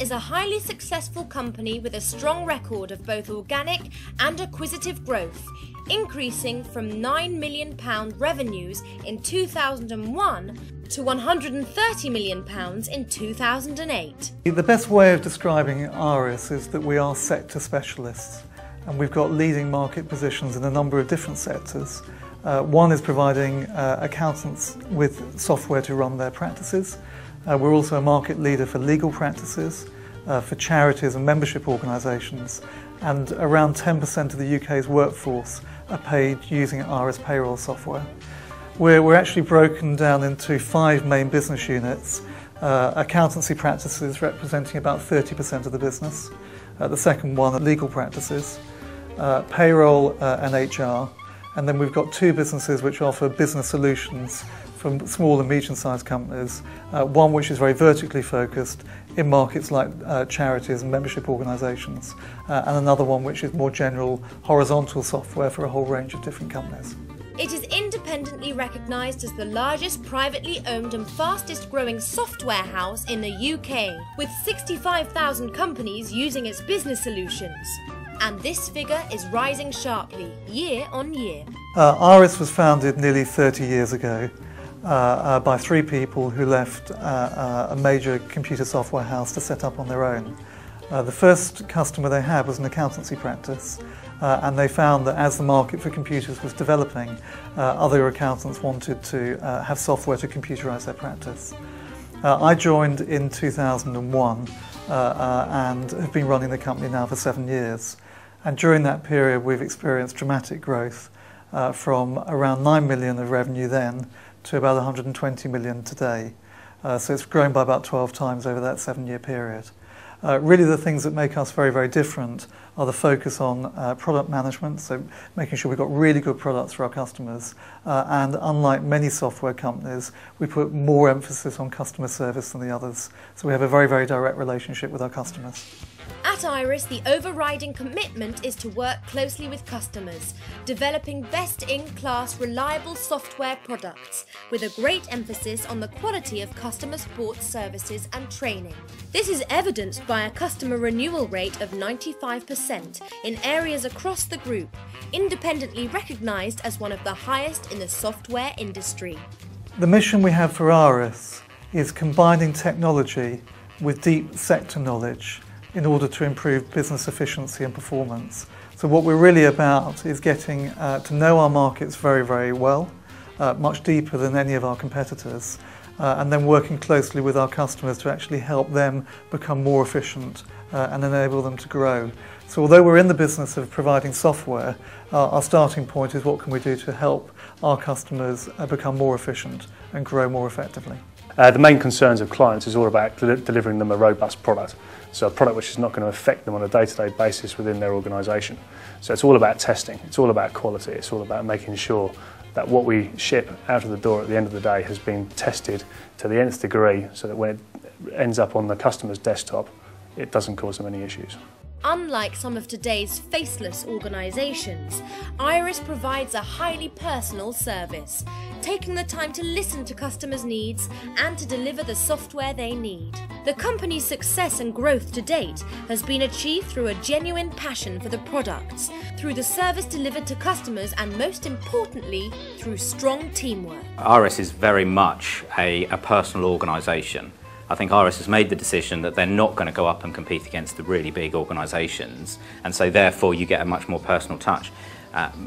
is a highly successful company with a strong record of both organic and acquisitive growth, increasing from £9 million revenues in 2001 to £130 million in 2008. The best way of describing Iris is that we are sector specialists, and we've got leading market positions in a number of different sectors. One is providing accountants with software to run their practices. We're also a market leader for legal practices, for charities and membership organisations, and around 10% of the UK's workforce are paid using Iris payroll software. We're actually broken down into 5 main business units. Accountancy practices representing about 30% of the business. The second one are legal practices, payroll and HR. And then we've got 2 businesses which offer business solutions from small and medium-sized companies. One which is very vertically focused in markets like charities and membership organisations, and another one which is more general horizontal software for a whole range of different companies. It is independently recognised as the largest privately owned and fastest growing software house in the UK, with 65,000 companies using its business solutions. And this figure is rising sharply, year on year. Iris was founded nearly 30 years ago by 3 people who left a major computer software house to set up on their own. The first customer they had was an accountancy practice, and they found that as the market for computers was developing, other accountants wanted to have software to computerise their practice. I joined in 2001 and have been running the company now for 7 years. And during that period we've experienced dramatic growth from around 9 million of revenue then to about 120 million today. So it's grown by about 12 times over that 7-year period. Really the things that make us very, very different are the focus on product management, so making sure we've got really good products for our customers, and unlike many software companies, we put more emphasis on customer service than the others. So we have a very, very direct relationship with our customers. At Iris, the overriding commitment is to work closely with customers, developing best-in-class reliable software products, with a great emphasis on the quality of customer support services and training. This is evidenced by a customer renewal rate of 95% in areas across the group, independently recognised as one of the highest in the software industry. The mission we have for Iris is combining technology with deep sector knowledge in order to improve business efficiency and performance. So what we're really about is getting to know our markets very, very well, much deeper than any of our competitors, and then working closely with our customers to actually help them become more efficient and enable them to grow. So although we're in the business of providing software, our starting point is what can we do to help our customers become more efficient and grow more effectively. The main concerns of clients is all about delivering them a robust product. So a product which is not going to affect them on a day-to-day basis within their organisation. So it's all about testing, it's all about quality, it's all about making sure that what we ship out of the door at the end of the day has been tested to the nth degree so that when it ends up on the customer's desktop, it doesn't cause them any issues. Unlike some of today's faceless organisations, Iris provides a highly personal service, taking the time to listen to customers' needs and to deliver the software they need. The company's success and growth to date has been achieved through a genuine passion for the products, through the service delivered to customers, and most importantly, through strong teamwork. Iris is very much a personal organisation. I think Iris has made the decision that they're not going to go up and compete against the really big organisations, and so therefore you get a much more personal touch.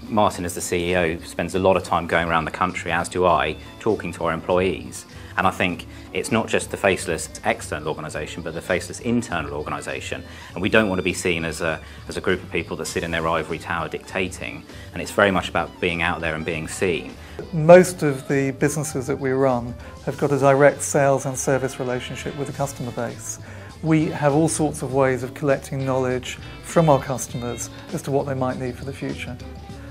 Martin, as the CEO, spends a lot of time going around the country, as do I, talking to our employees. And I think it's not just the faceless external organisation, but the faceless internal organisation. And we don't want to be seen as a group of people that sit in their ivory tower dictating. And it's very much about being out there and being seen. Most of the businesses that we run have got a direct sales and service relationship with the customer base. We have all sorts of ways of collecting knowledge from our customers as to what they might need for the future.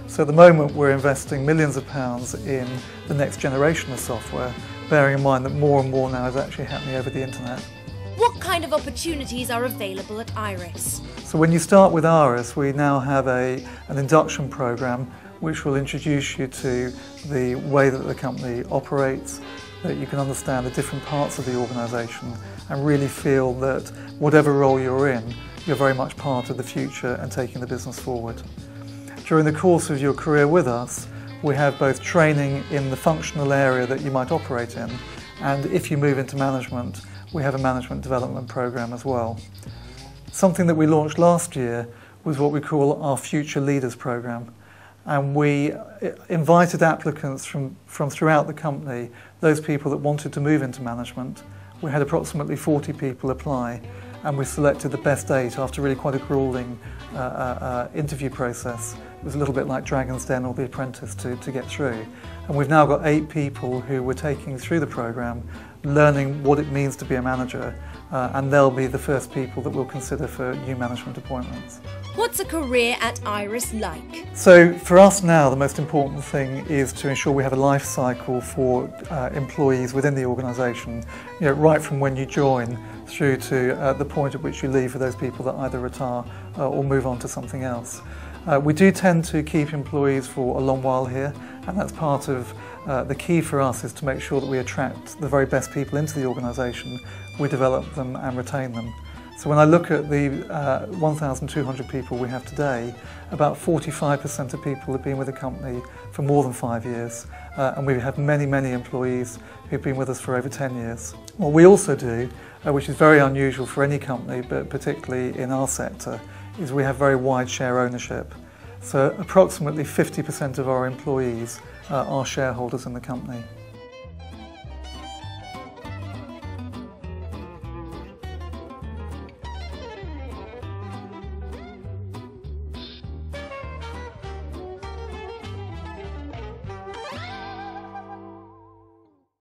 So at the moment we're investing millions of pounds in the next generation of software, bearing in mind that more and more now is actually happening over the internet. What kind of opportunities are available at Iris? So when you start with Iris, we now have an induction program which will introduce you to the way that the company operates, that you can understand the different parts of the organisation and really feel that whatever role you're in, you're very much part of the future and taking the business forward. During the course of your career with us, we have both training in the functional area that you might operate in, and if you move into management, we have a management development programme as well. Something that we launched last year was what we call our Future Leaders programme, and we invited applicants from throughout the company, those people that wanted to move into management. We had approximately 40 people apply, and we selected the best 8 after really quite a gruelling interview process. It was a little bit like Dragon's Den or The Apprentice to get through. And we've now got 8 people who we're taking through the programme, learning what it means to be a manager, and they'll be the first people that we'll consider for new management appointments. What's a career at Iris like? So for us now, the most important thing is to ensure we have a life cycle for employees within the organisation, right from when you join through to the point at which you leave for those people that either retire or move on to something else. We do tend to keep employees for a long while here, and that's part of the key for us is to make sure that we attract the very best people into the organisation, we develop them and retain them. So when I look at the 1,200 people we have today, about 45% of people have been with the company for more than 5 years, and we have many, many employees who've been with us for over 10 years. What we also do, which is very unusual for any company, but particularly in our sector, is we have very wide share ownership. So approximately 50% of our employees are shareholders in the company.